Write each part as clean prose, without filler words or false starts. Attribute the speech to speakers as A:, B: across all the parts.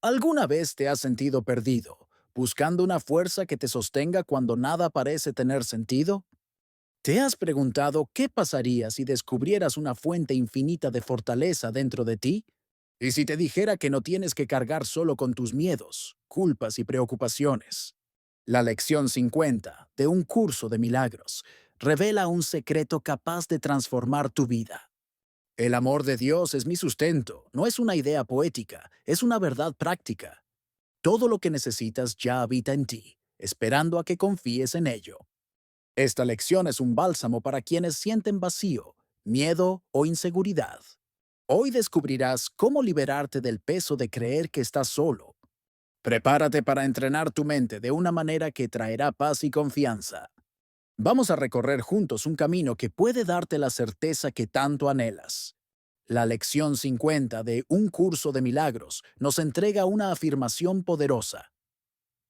A: ¿Alguna vez te has sentido perdido, buscando una fuerza que te sostenga cuando nada parece tener sentido? ¿Te has preguntado qué pasaría si descubrieras una fuente infinita de fortaleza dentro de ti? ¿Y si te dijera que no tienes que cargar solo con tus miedos, culpas y preocupaciones? La lección 50 de un curso de milagros revela un secreto capaz de transformar tu vida. El amor de Dios es mi sustento, no es una idea poética, es una verdad práctica. Todo lo que necesitas ya habita en ti, esperando a que confíes en ello. Esta lección es un bálsamo para quienes sienten vacío, miedo o inseguridad. Hoy descubrirás cómo liberarte del peso de creer que estás solo. Prepárate para entrenar tu mente de una manera que traerá paz y confianza. Vamos a recorrer juntos un camino que puede darte la certeza que tanto anhelas. La lección 50 de Un curso de milagros nos entrega una afirmación poderosa.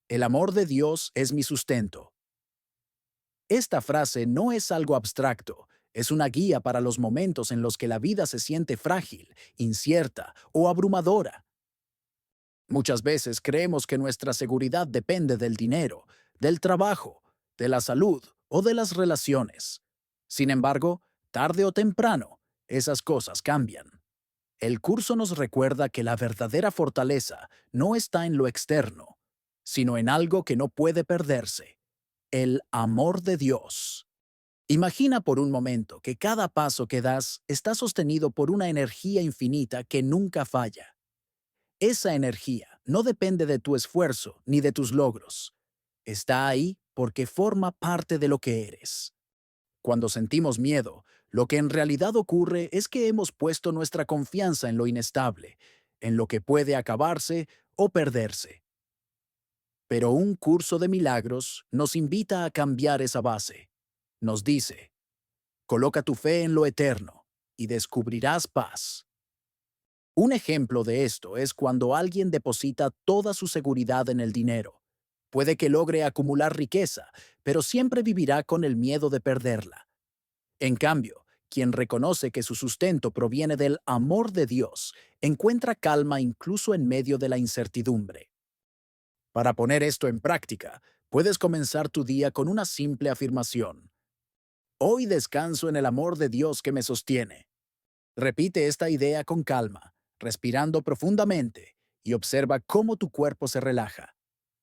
A: El amor de Dios es mi sustento. Esta frase no es algo abstracto, es una guía para los momentos en los que la vida se siente frágil, incierta o abrumadora. Muchas veces creemos que nuestra seguridad depende del dinero, del trabajo, de la salud o de las relaciones. Sin embargo, tarde o temprano, esas cosas cambian. El curso nos recuerda que la verdadera fortaleza no está en lo externo, sino en algo que no puede perderse, el amor de Dios. Imagina por un momento que cada paso que das está sostenido por una energía infinita que nunca falla. Esa energía no depende de tu esfuerzo ni de tus logros. Está ahí porque forma parte de lo que eres. Cuando sentimos miedo, lo que en realidad ocurre es que hemos puesto nuestra confianza en lo inestable, en lo que puede acabarse o perderse. Pero un curso de milagros nos invita a cambiar esa base. Nos dice, coloca tu fe en lo eterno y descubrirás paz. Un ejemplo de esto es cuando alguien deposita toda su seguridad en el dinero. Puede que logre acumular riqueza, pero siempre vivirá con el miedo de perderla. En cambio, quien reconoce que su sustento proviene del amor de Dios, encuentra calma incluso en medio de la incertidumbre. Para poner esto en práctica, puedes comenzar tu día con una simple afirmación. Hoy descanso en el amor de Dios que me sostiene. Repite esta idea con calma, respirando profundamente, y observa cómo tu cuerpo se relaja.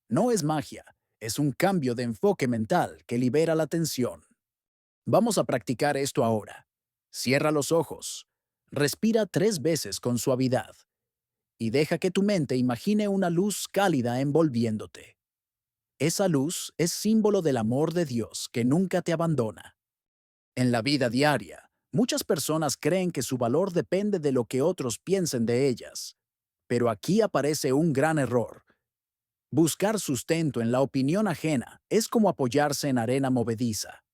A: No es magia, es un cambio de enfoque mental que libera la tensión. Vamos a practicar esto ahora. Cierra los ojos, respira 3 veces con suavidad y deja que tu mente imagine una luz cálida envolviéndote. Esa luz es símbolo del amor de Dios que nunca te abandona. En la vida diaria, muchas personas creen que su valor depende de lo que otros piensen de ellas. Pero aquí aparece un gran error. Buscar sustento en la opinión ajena es como apoyarse en arena movediza.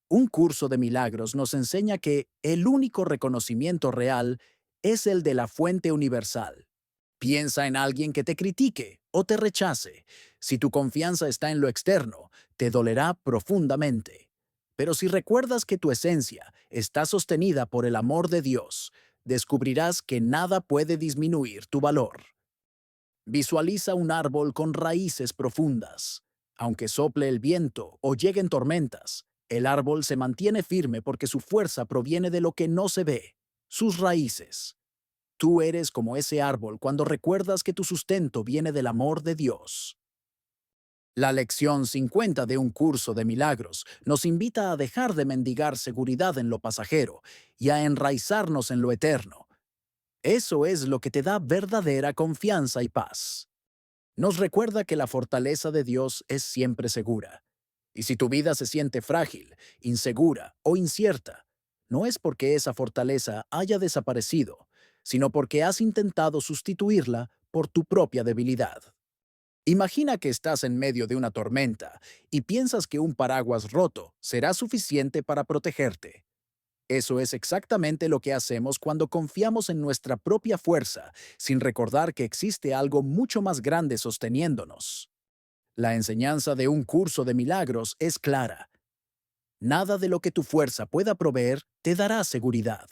A: Un curso de milagros nos enseña que el único reconocimiento real es el de la fuente universal. Piensa en alguien que te critique o te rechace. Si tu confianza está en lo externo, te dolerá profundamente. Pero si recuerdas que tu esencia está sostenida por el amor de Dios, descubrirás que nada puede disminuir tu valor. Visualiza un árbol con raíces profundas. Aunque sople el viento o lleguen tormentas, el árbol se mantiene firme porque su fuerza proviene de lo que no se ve, sus raíces. Tú eres como ese árbol cuando recuerdas que tu sustento viene del amor de Dios. La lección 50 de un curso de milagros nos invita a dejar de mendigar seguridad en lo pasajero y a enraizarnos en lo eterno. Eso es lo que te da verdadera confianza y paz. Nos recuerda que la fortaleza de Dios es siempre segura. Y si tu vida se siente frágil, insegura o incierta, no es porque esa fortaleza haya desaparecido, sino porque has intentado sustituirla por tu propia debilidad. Imagina que estás en medio de una tormenta y piensas que un paraguas roto será suficiente para protegerte. Eso es exactamente lo que hacemos cuando confiamos en nuestra propia fuerza, sin recordar que existe algo mucho más grande sosteniéndonos. La enseñanza de un curso de milagros es clara. Nada de lo que tu fuerza pueda proveer te dará seguridad.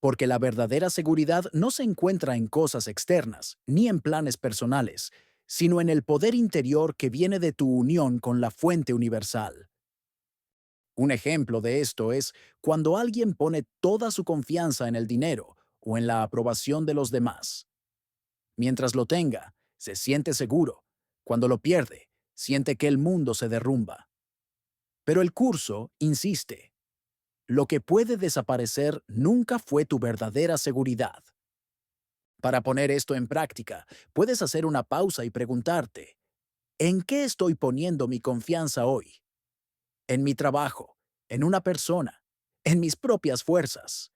A: Porque la verdadera seguridad no se encuentra en cosas externas, ni en planes personales, sino en el poder interior que viene de tu unión con la fuente universal. Un ejemplo de esto es cuando alguien pone toda su confianza en el dinero o en la aprobación de los demás. Mientras lo tenga, se siente seguro. Cuando lo pierde, siente que el mundo se derrumba. Pero el curso insiste. Lo que puede desaparecer nunca fue tu verdadera seguridad. Para poner esto en práctica, puedes hacer una pausa y preguntarte, ¿en qué estoy poniendo mi confianza hoy? ¿En mi trabajo? ¿En una persona? ¿En mis propias fuerzas?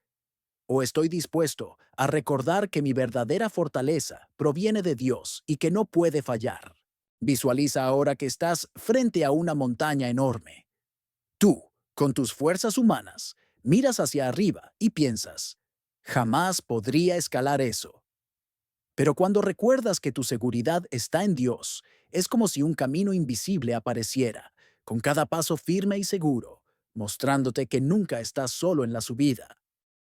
A: ¿O estoy dispuesto a recordar que mi verdadera fortaleza proviene de Dios y que no puede fallar? Visualiza ahora que estás frente a una montaña enorme. Tú, con tus fuerzas humanas, miras hacia arriba y piensas, jamás podría escalar eso. Pero cuando recuerdas que tu seguridad está en Dios, es como si un camino invisible apareciera, con cada paso firme y seguro, mostrándote que nunca estás solo en la subida.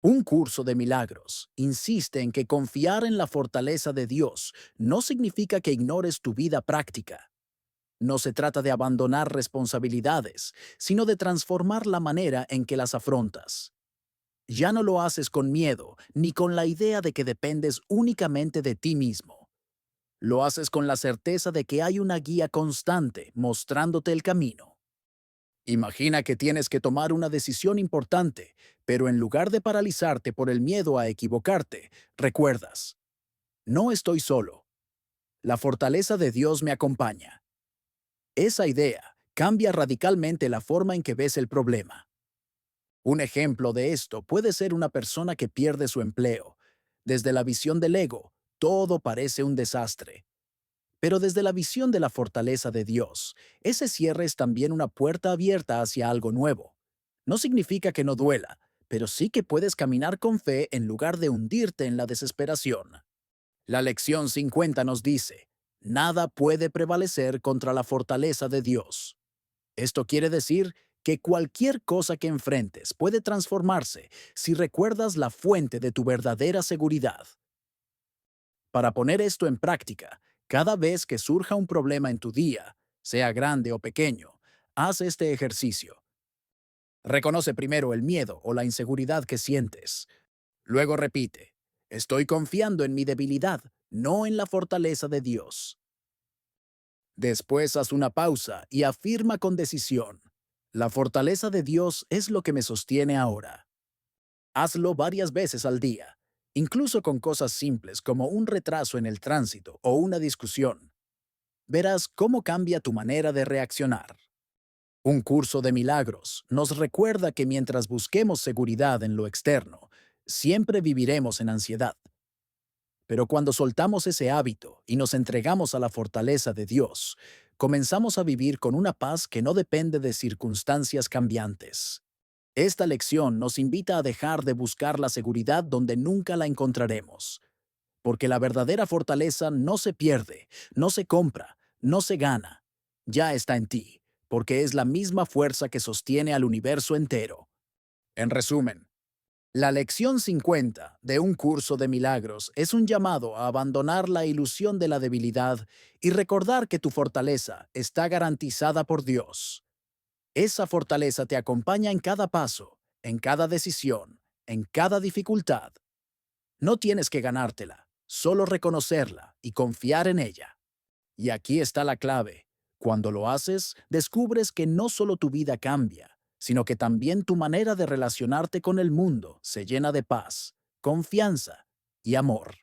A: Un curso de milagros insiste en que confiar en la fortaleza de Dios no significa que ignores tu vida práctica. No se trata de abandonar responsabilidades, sino de transformar la manera en que las afrontas. Ya no lo haces con miedo ni con la idea de que dependes únicamente de ti mismo. Lo haces con la certeza de que hay una guía constante mostrándote el camino. Imagina que tienes que tomar una decisión importante, pero en lugar de paralizarte por el miedo a equivocarte, recuerdas, no estoy solo. La fortaleza de Dios me acompaña. Esa idea cambia radicalmente la forma en que ves el problema. Un ejemplo de esto puede ser una persona que pierde su empleo. Desde la visión del ego, todo parece un desastre. Pero desde la visión de la fortaleza de Dios, ese cierre es también una puerta abierta hacia algo nuevo. No significa que no duela, pero sí que puedes caminar con fe en lugar de hundirte en la desesperación. La lección 50 nos dice, nada puede prevalecer contra la fortaleza de Dios. Esto quiere decir que cualquier cosa que enfrentes puede transformarse si recuerdas la fuente de tu verdadera seguridad. Para poner esto en práctica, cada vez que surja un problema en tu día, sea grande o pequeño, haz este ejercicio. Reconoce primero el miedo o la inseguridad que sientes. Luego repite, estoy confiando en mi debilidad, no en la fortaleza de Dios. Después haz una pausa y afirma con decisión, la fortaleza de Dios es lo que me sostiene ahora. Hazlo varias veces al día, incluso con cosas simples como un retraso en el tránsito o una discusión. Verás cómo cambia tu manera de reaccionar. Un curso de milagros nos recuerda que mientras busquemos seguridad en lo externo, siempre viviremos en ansiedad. Pero cuando soltamos ese hábito y nos entregamos a la fortaleza de Dios, comenzamos a vivir con una paz que no depende de circunstancias cambiantes. Esta lección nos invita a dejar de buscar la seguridad donde nunca la encontraremos, porque la verdadera fortaleza no se pierde, no se compra, no se gana. Ya está en ti, porque es la misma fuerza que sostiene al universo entero. En resumen, la lección 50 de un curso de milagros es un llamado a abandonar la ilusión de la debilidad y recordar que tu fortaleza está garantizada por Dios. Esa fortaleza te acompaña en cada paso, en cada decisión, en cada dificultad. No tienes que ganártela, solo reconocerla y confiar en ella. Y aquí está la clave. Cuando lo haces, descubres que no solo tu vida cambia, sino que también tu manera de relacionarte con el mundo se llena de paz, confianza y amor.